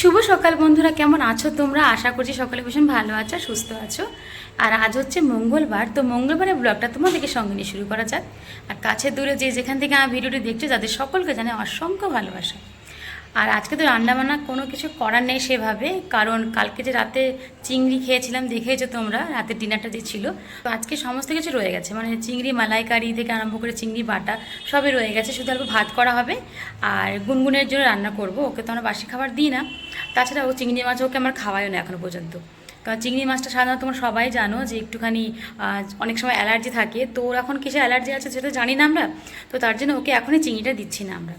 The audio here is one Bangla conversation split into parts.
শুভ সকাল বন্ধুরা, কেমন আছো তোমরা? আশা করছি সকলে ভীষণ ভালো আছো, সুস্থ আছো। আর আজ হচ্ছে মঙ্গলবার, তো মঙ্গলবারের ব্লগটা তোমাদেরকে সঙ্গে নিয়ে শুরু করা যাক। আর কাছে দূরে যে যেখান থেকে আমার ভিডিওটি দেখছো, যাদের সকলকে জানাই অসংখ্য ভালোবাসা। আর আজকে তো রান্নাবান্না কোনো কিছু করার নেই সেভাবে, কারণ কালকে যে রাতে চিংড়ি খেয়েছিলাম দেখেছো তোমরা, রাতের ডিনারটা যে ছিল, তো আজকে সমস্ত কিছু রয়ে গেছে, মানে চিংড়ি মালাইকারি থেকে আরম্ভ করে চিংড়ি বাটা সবই রয়ে গেছে। শুধু অল্প ভাত করা হবে আর গুনগুনের জন্য রান্না করব। ওকে তো আমরা বাসি খাবার দিই না, তাছাড়া ও চিংড়ি মাছ ওকে আমার খাওয়াইও না এখনও পর্যন্ত। কারণ চিংড়ি মাছটা সাধারণত তোমরা সবাই জানো যে একটুখানি অনেক সময় অ্যালার্জি থাকে, তো ওর এখন কিসে অ্যালার্জি আছে সেটা জানি না আমরা, তো তার জন্য ওকে এখনই চিংড়িটা দিচ্ছি না আমরা।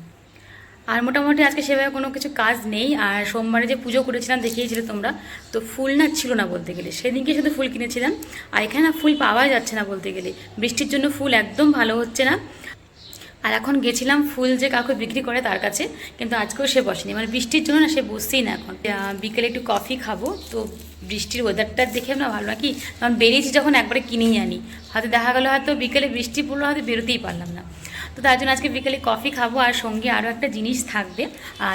আর মোটামুটি আজকে সেভাবে কোনো কিছু কাজ নেই। আর সোমবারে যে পুজো করেছিলাম দেখিয়েছিলে তোমরা, তো ফুল না ছিল না বলতে গেলে, সেদিনকে শুধু ফুল কিনেছিলাম। আর এখানে না ফুল পাওয়াই যাচ্ছে না বলতে গেলে, বৃষ্টির জন্য ফুল একদম ভালো হচ্ছে না। আর এখন গেছিলাম ফুল যে কাউকে বিক্রি করে তার কাছে, কিন্তু আজকেও সে বসেনি, মানে বৃষ্টির জন্য না সে বসছেই না। এখন বিকেলে একটু কফি খাবো, তো বৃষ্টির ওয়েদারটা দেখে আমরা ভালো নাকি, কারণ বেরিয়েছি যখন একবারে কিনেই আনি, হয়তো দেখা গেলো হয়তো বিকেলে বৃষ্টি পড়লো, হয়তো বেরোতেই পারলাম না। তো তার জন্য আজকে বিকেলে কফি খাবো, আর সঙ্গে আরও একটা জিনিস থাকবে।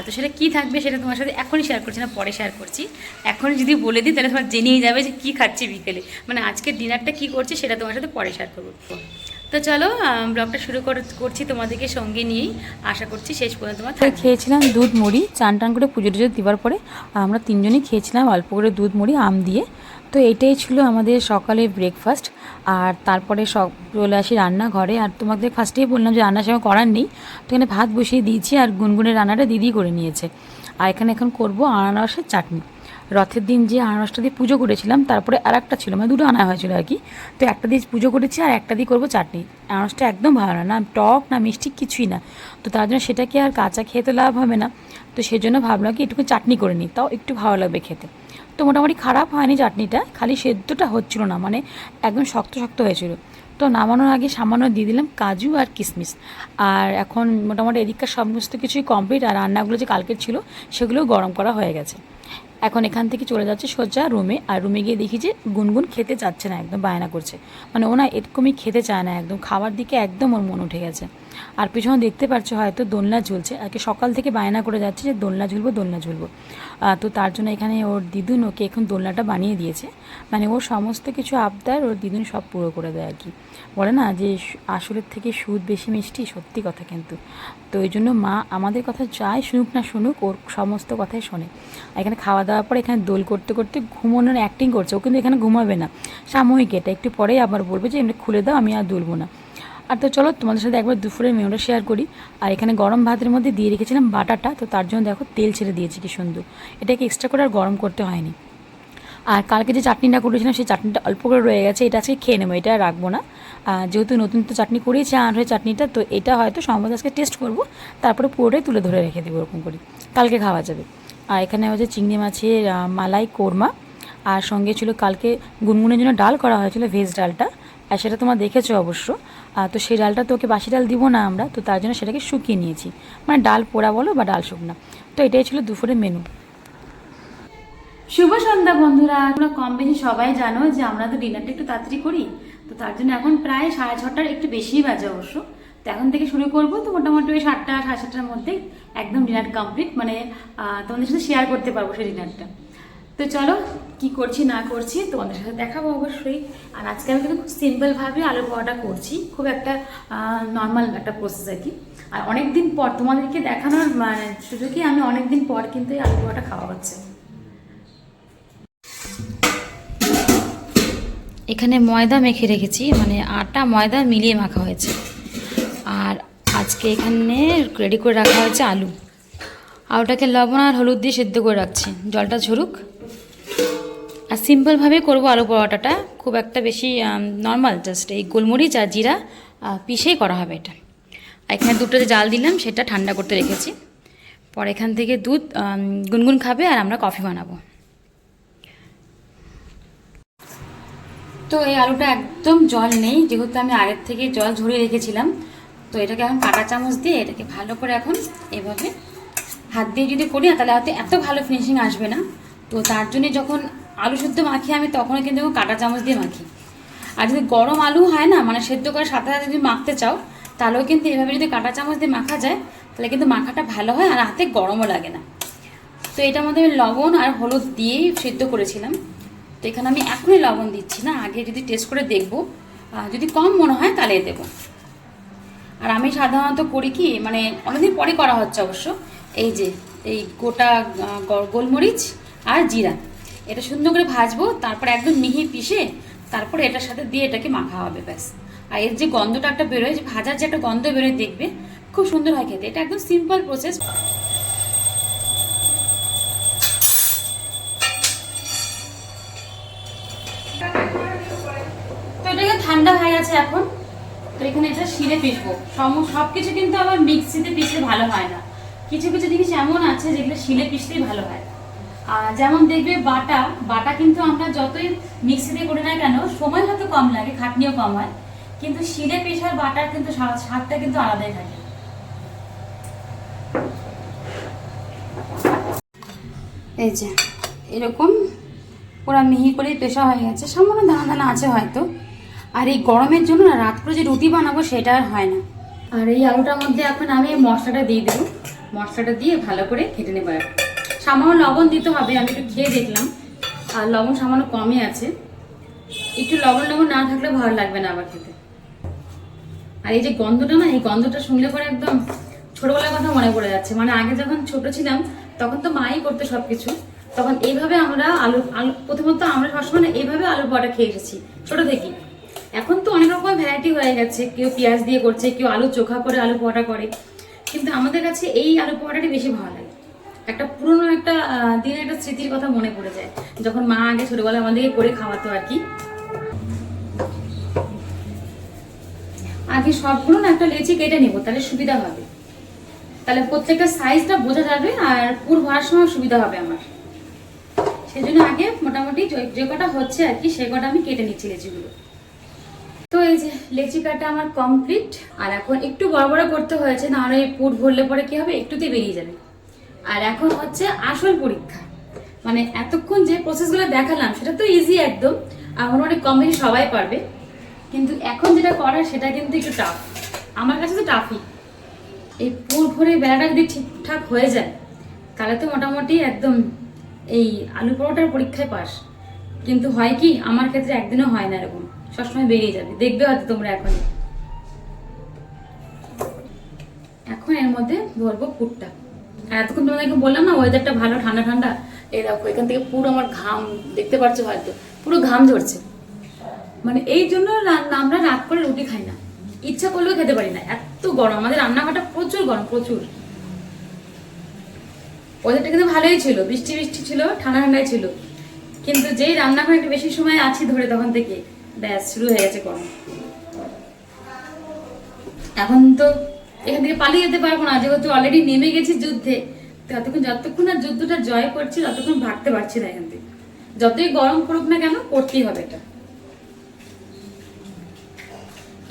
তো সেটা কী থাকবে সেটা তোমার সাথে এখনই শেয়ার করছি না, পরে শেয়ার করছি। এখন যদি বলে দিই তাহলে তোমার জেনেই যাবে যে কী খাচ্ছি বিকেলে, মানে আজকের ডিনারটা কী করছি সেটা তোমার সাথে পরে শেয়ার করবো। তো চলো ব্লগটা শুরু করছি তোমাদেরকে সঙ্গে নিয়েই, আশা করছি শেষ পর্যন্ত তোমার খেয়েছিলাম দুধ মুড়ি, চান টান করে পুজো টুজো দিবার পরে আমরা তিনজনই খেয়েছিলাম অল্প করে দুধ মুড়ি আম দিয়ে। তো এটাই ছিল আমাদের সকালের ব্রেকফাস্ট। আর তারপরে সব চলে আসি রান্নাঘরে। আর তোমাদের ফার্স্টেই বললাম যে রান্নার সময় করার নেই, তো এখানে ভাত বসিয়ে দিয়েছি আর গুনগুনের রান্নাটা দিদি করে নিয়েছে। আর এখানে এখন করবো আনারসের চাটনি। রথের দিন যে আনারসটা দিয়ে পুজো করেছিলাম, তারপরে আর একটা ছিল, মানে দুটো আনা হয়েছিল আর কি। তো একটা দিয়ে পুজো করেছি আর একটা দিয়ে করবো চাটনি। আনারসটা একদম ভালো না, না টক না মিষ্টি কিছুই না, তো তার জন্য সেটাকে আর কাঁচা খেয়ে তো লাভ হবে না। তো সেই জন্য ভাবলাম কি একটু চাটনি করে নিই, তাও একটু ভালো লাগবে খেতে। তো মোটামুটি খারাপ হয়নি চাটনিটা, খালি সেদ্ধটা হচ্ছিল না, মানে একদম শক্ত শক্ত হয়েছিল। তো নামানোর আগে সামান্য দিয়ে দিলাম কাজু আর কিশমিশ। আর এখন মোটামুটি এদিককার সমস্ত কিছুই কমপ্লিট। আর রান্নাগুলো যে কালকের ছিল সেগুলোও গরম করা হয়ে গেছে। এখন এখান থেকে চলে যাচ্ছে সোজা রুমে। আর রুমে গিয়ে দেখি যে গুনগুন খেতে চাচ্ছে না, একদম বায়না করছে, মানে ও না এরকমই খেতে চায় না, একদম খাওয়ার দিকে একদম ওর মন উঠে গেছে। আর পিছনে দেখতে পাচ্ছ হয়তো দোলনা ঝুলছে, আর কি সকাল থেকে বায়না করে যাচ্ছে যে দোলনা ঝুলবো দোলনা ঝুলবো। তো তার জন্য এখানে ওর দিদুন ওকে এখন দোলনাটা বানিয়ে দিয়েছে, মানে ওর সমস্ত কিছু আবদার ওর দিদুন সব পুরো করে দেয় আর কি। বলে না যে আসলের থেকে সুদ বেশি মিষ্টি, সত্যি কথা কিন্তু। তো ওই জন্য মা আমাদের কথা যাই শুনুক না শুনুক, ওর সমস্ত কথাই শোনে। এখানে খাওয়া দাওয়ার পর এখানে দোল করতে করতে ঘুমানোর অ্যাক্টিং করছে, ও কিন্তু এখানে ঘুমাবে না, সাময়িক এটা, একটু পরেই আবার বলবে যে এমনি খুলে দাও, আমি আর দুলবো না। আর তো চলো তোমাদের সাথে একবার দুপুরের মেনুটা শেয়ার করি। আর এখানে গরম ভাতের মধ্যে দিয়ে রেখেছিলাম বাটাটা, তো তার জন্য দেখো তেল ছেড়ে দিয়েছি কি সুন্দর, এটাকে এক্সট্রা করে আর গরম করতে হয়নি। আর কালকে যে চাটনিটা করেছিলাম সেই চাটনিটা অল্প করে রয়ে গেছে, এটা আজকে খেয়ে নেবো, এটা রাখবো না। যেহেতু নতুন তো চাটনি করেছি আর হয়ে চাটনিটা, তো এটা হয়তো সম্ভবত আজকে টেস্ট করবো, তারপরে পুরোটাই তুলে ধরে রেখে দেবো ওরকম করে, কালকে খাওয়া যাবে। আর এখানে হচ্ছে চিংড়ি মাছের মালাই কোরমা, আর সঙ্গে ছিল কালকে গুনগুনের জন্য ডাল করা হয়েছিল, ভেজ ডালটা, আর সেটা তোমরা দেখেছো অবশ্য। তো সেই ডালটা তো ওকে বাসি ডাল দিব না আমরা, তো তার জন্য সেটাকে শুকিয়ে নিয়েছি, মানে ডাল পোড়া বলো বা ডাল শুকনা। তো এটাই ছিল দুপুরের মেনু। শুভ সন্ধ্যা বন্ধুরা, তোমরা কম বেশি সবাই জানো যে আমরা তো ডিনারটা একটু তাড়াতাড়ি করি, তো তার জন্য এখন প্রায় 6:30টার একটু বেশিই বাজে অবশ্য। তো এখন থেকে শুরু করবো, তো মোটামুটি ওই 7টা 7:30টার মধ্যে একদম ডিনার কমপ্লিট, মানে তোমাদের সাথে শেয়ার করতে পারবো সেই ডিনারটা। তো চলো কি করছি না করছি তোমাদের সাথে দেখাবো অবশ্যই। আর আজকে আমি কিন্তু খুব সিম্পলভাবে আলু পরোটা করছি, খুব একটা নর্মাল একটা প্রসেস আর কি। আর অনেকদিন পর তোমাদেরকে দেখানোর সুযোগই আমি অনেকদিন পর কিন্তু এই আলু পরোটা খাওয়া হচ্ছে। এখানে ময়দা মেখে রেখেছি, মানে আটা ময়দা মিলিয়ে মাখা হয়েছে। আর আজকে এখানে রেডি করে রাখা হয়েছে আলু, আলুটাকে লবণ আর হলুদ দিয়ে সেদ্ধ করে রাখছি, জলটা ঝরুক। আর সিম্পলভাবে করবো আলু পরোটাটা, খুব একটা বেশি নর্মাল, জাস্ট এই গোলমরিচ আর জিরা পিষেই করা হবে এটা। আর এখানে দুটো যে জাল দিলাম সেটা ঠান্ডা করতে রেখেছি, পরে এখান থেকে দুধ গুনগুন খাবে আর আমরা কফি বানাবো। তো এই আলুটা একদম জল নেই, যেহেতু আমি আগের থেকে জল ঝরিয়ে রেখেছিলাম। তো এটাকে এখন কাঁটা চামচ দিয়ে এটাকে ভালো করে এখন এভাবে হাত দিয়ে যদি করি না, তাহলে হয়তো এত ভালো ফিনিশিং আসবে না। তো তার জন্য যখন আলু সেদ্ধ মাখি আমি, তখনও কিন্তু কাঁটা চামচ দিয়ে মাখি। আর যদি গরম আলু হয় না, মানে সেদ্ধ করে সাথে সাথে যদি মাখতে চাও, তাহলেও কিন্তু এভাবে যদি কাঁটা চামচ দিয়ে মাখা যায়, তাহলে কিন্তু মাখাটা ভালো হয় আর হাতে গরমও লাগে না। তো এটার মধ্যে আমি লবণ আর হলুদ দিয়েই সেদ্ধ করেছিলাম। তো এখানে আমি এখনই লবণ দিচ্ছি না, আগে যদি টেস্ট করে দেখবো, যদি কম মনে হয় তাহলে দেবো। আর আমি সাধারণত করি কি, মানে অনেকদিন পরে করা হচ্ছে অবশ্য, এই যে এই গোটা গোলমরিচ আর জিরা এটা সুন্দর করে ভাজবো, তারপরে একদম মিহি পিষে তারপরে এটার সাথে দিয়ে এটাকে মাখা হবে ব্যাস। আর এর যে গন্ধটা একটা বেরোয়, যে ভাজার যে একটা গন্ধ বেরোয়, দেখবে খুব সুন্দর হয় খেতে। এটা একদম সিম্পল প্রসেস। তো এটাকে ঠান্ডা হয়ে গেছে এখন। তো এখানে এটা শিলে পিসবো। সব কিছু কিন্তু আবার মিক্সিতে পিসলে ভালো হয় না, কিছু কিছু জিনিস এমন আছে যেগুলো শিলে পিসলেই ভালো হয়। আর যেমন দেখবে বাটা বাটা কিন্তু আমরা যতই মিক্সিতে করি না কেন, সময় হয়তো কম লাগে, খাটনিও কম হয়, কিন্তু শিলে পিসার বাটার কিন্তু স্বাদটা কিন্তু আলাদাই থাকে। এই যে এরকম পুরো মিহি করে পেশা হয়ে গেছে, সামান্য দানা দানা আছে হয়তো। আর এই গরমের জন্য না রাত করে যে রুটি বানাবো সেটা আর হয় না। আর এই আলুটার মধ্যে এখন আমি মশলাটা দিয়ে দেবো, মশলাটা দিয়ে ভালো করে ঘেটে নেবো। সামান্য লবণ দিতে হবে, আমি একটু খেয়ে দেখলাম আর লবণ সামান্য কমই আছে, একটু লবণ লবণ না থাকলে ভালো লাগবে না আবার খেতে। আর এই যে গন্ধটা না, এই গন্ধটা শুনলে পরে একদম ছোটবেলার কথা মনে পড়ে যাচ্ছে। মানে আগে যখন ছোট ছিলাম তখন তো মাই করতো সবকিছু, তখন এইভাবে আমরা আলু আলু প্রথমত আমরা সবসময় না এইভাবে আলুর বড়া খেয়ে এসেছি ছোট থেকেই। এখন তো অনেক রকম ভ্যারাইটি হয়ে গেছে, কেউ পেঁয়াজ দিয়ে করছে, কেউ আলু চোখা করে আলু পোহাটা করে, কিন্তু আমাদের কাছে এই আলু পোহাটাটি বেশি ভালো লাগে। একটা পুরনো একটা দিনের একটা স্মৃতির কথা মনে পড়ে যায়, যখন মা আগে ছোটবেলায় আমাদেরকে করে খাওয়াতো আর কি। আগে সবগুলো না একটা লেচি কেটে নিব, তাহলে সুবিধা হবে, তাহলে প্রত্যেকটা সাইজটা বোঝা যাবে আর পুর ভরার সময় সুবিধা হবে আমার। সেই জন্য আগে মোটামুটি যে কটা হচ্ছে আর কি সে কটা আমি কেটে নিচ্ছি লেচিগুলো। তো এই যে লেচি কাটা আমার কমপ্লিট। আর এখন একটু বড় বড় করতে হয়েছে, নাহলে পুর ভরলে পরে কি হবে, একটুতে বেরিয়ে যাবে। আর এখন হচ্ছে আসল পরীক্ষা, মানে এতক্ষণ যে প্রসেসগুলো দেখালাম সেটা তো ইজি একদম, আর মোটামুটি কম বেশি সবাই পারবে, কিন্তু এখন যেটা করার সেটা কিন্তু একটু টাফ, আমার কাছে তো টাফই। এই পুর ভরে বেলাটা যদি ঠিকঠাক হয়ে যায় তাহলে তো মোটামুটি একদম এই আলু পরোটার পরীক্ষায় পাস। কিন্তু হয় কি, আমার ক্ষেত্রে একদিনও হয় না এরকম, সবসময় বেরিয়ে যাবে, দেখবে হয়তো তোমরা। এখন এর মধ্যে ভরবো পুরটা। আর এতক্ষণ তোমাদেরকে বললাম না ওয়েদারটা ভালো, ঠান্ডা ঠান্ডা, এই দেখো এখান থেকে পুরো আমার ঘাম দেখতে পাচ্ছ, হয়তো পুরো ঘাম ঝরছে। মানে এই জন্য আমরা রাত করে রুটি খাই না, ইচ্ছা করলেও খেতে পারি না, এত গরম। আমাদের রান্নাঘরটা প্রচুর গরম, প্রচুর। ওয়েদারটা কিন্তু ভালোই ছিল, বৃষ্টি বৃষ্টি ছিল, ঠান্ডা ঠান্ডাই ছিল, কিন্তু যেই রান্নাঘরে একটু বেশি সময় আছি ধরে তখন থেকে ব্যাস শুরু হয়ে গেছে গরম। এখন তো এখান থেকে পালিয়ে যেতে পারবো না, যেহেতু অলরেডি নেমে গেছি যুদ্ধে। যতক্ষণ আর যুদ্ধটা জয় করছি ততক্ষণ ভাগতে পারছি না এখান থেকে, যতই গরম পড়ুক না কেন করতেই হবে এটা।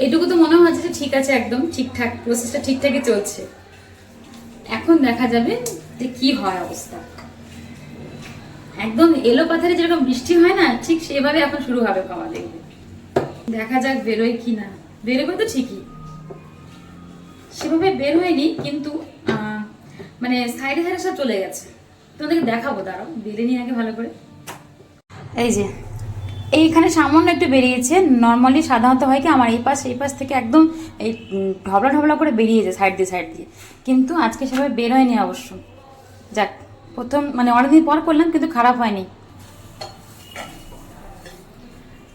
এটুকু তো মনে হচ্ছে যে ঠিক আছে, একদম ঠিকঠাক, প্রসেসটা ঠিকঠাকই চলছে। এখন দেখা যাবে যে কি হয় অবস্থা। একদম এলো পাথারে যেরকম বৃষ্টি হয় না, ঠিক সেভাবে এখন শুরু হবে খাওয়া, দেখবে। দেখা যাক বেরোয় কি না, বেরোবে তো ঠিকই, সেভাবে বের হয়নি, কিন্তু মানে সাইডে সাইডে সব চলে গেছে। তোমাদেরকে দেখাবো, দাঁড়াও বেলে নিয়ে আগে ভালো করে। এই যে এইখানে সামান্য একটু বেরিয়েছে, নর্মালি সাধারণত হয় কি আমার এই পাশ থেকে একদম এই ঢবলা ঢবলা করে বেরিয়েছে সাইড দিয়ে, কিন্তু আজকে সেভাবে বের হয়নি অবশ্য। যাক, প্রথম মানে অনেকদিন পর করলাম, কিন্তু খারাপ হয়নি।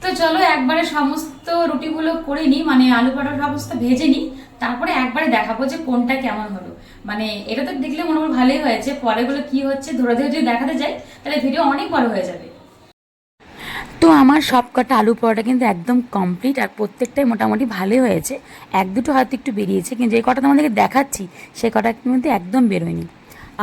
তো চলো একবারে সমস্ত রুটিগুলো করে নিই, মানে আলু পরোটা সমস্ত ভেজে নিই, তারপরে একবারে দেখাবো যে কোনটা কেমন হলো। মানে এটা তো দেখলে মনে হয় ভালোই হয়েছে, পরেগুলো কি হচ্ছে ধরে ধরে যদি দেখাতে যাই তাহলে ভিডিও অনেক বড় হয়ে যাবে। তো আমার সব কটা আলু পরোটা কিন্তু একদম কমপ্লিট, আর প্রত্যেকটাই মোটামুটি ভালোই হয়েছে। এক দুটো হয়তো একটু বেরিয়েছে, কিন্তু যে কটা তোমাদেরকে দেখাচ্ছি সে কটা কিন্তু একদম বেরোয়নি।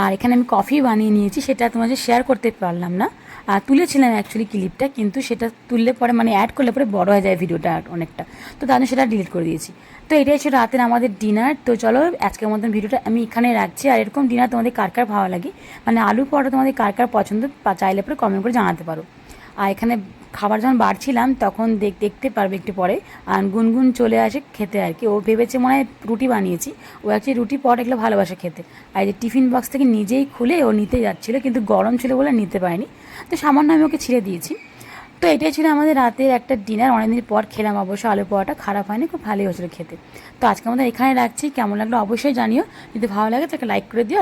আর এখানে আমি কফি বানিয়ে নিয়েছি, সেটা তোমাদের শেয়ার করতে পারলাম না, আর তুলেছিলাম অ্যাকচুয়ালি ক্লিপটা, কিন্তু সেটা তুললে পরে মানে অ্যাড করলে পরে বড় হয়ে যায় ভিডিওটা অনেকটা, তো তার জন্য সেটা ডিলিট করে দিয়েছি। তো এটাই ছিল রাতের আমাদের ডিনার। তো চলো আজকের মতন ভিডিওটা আমি এখানে রাখছি। আর এরকম ডিনার তোমাদের কার কার ভালো লাগে, মানে আলু পরোটা তোমাদের কার কার পছন্দ, চাইলে পরে কমেন্ট করে জানাতে পারো। আর এখানে খাবার যখন বাড়ছিলাম তখন দেখতে পারবে একটু পরে আর গুনগুন চলে আসে খেতে আর কি। ও ভেবেছে মনে হয় রুটি বানিয়েছি, ও অ্যাকচুয়ালি রুটি পট এগুলো ভালোবাসে খেতে। আর এই যে টিফিন বক্স থেকে নিজেই খুলে ও নিতে যাচ্ছিলো, কিন্তু গরম ছিল বলে নিতে পারেনি, তো সামান্য আমি ওকে ছিঁড়ে দিয়েছি। তো এটাই ছিল আমাদের রাতের একটা ডিনার। অনেকদিন পর খেলাম অবশ্য আলু পরোটা, খারাপ হয়নি, খুব ভালোই হয়েছিল খেতে। তো আজকে আমাদের এখানে রাখছি, কেমন লাগলো অবশ্যই জানিও, যদি ভালো লাগে তাকে লাইক করে দিও।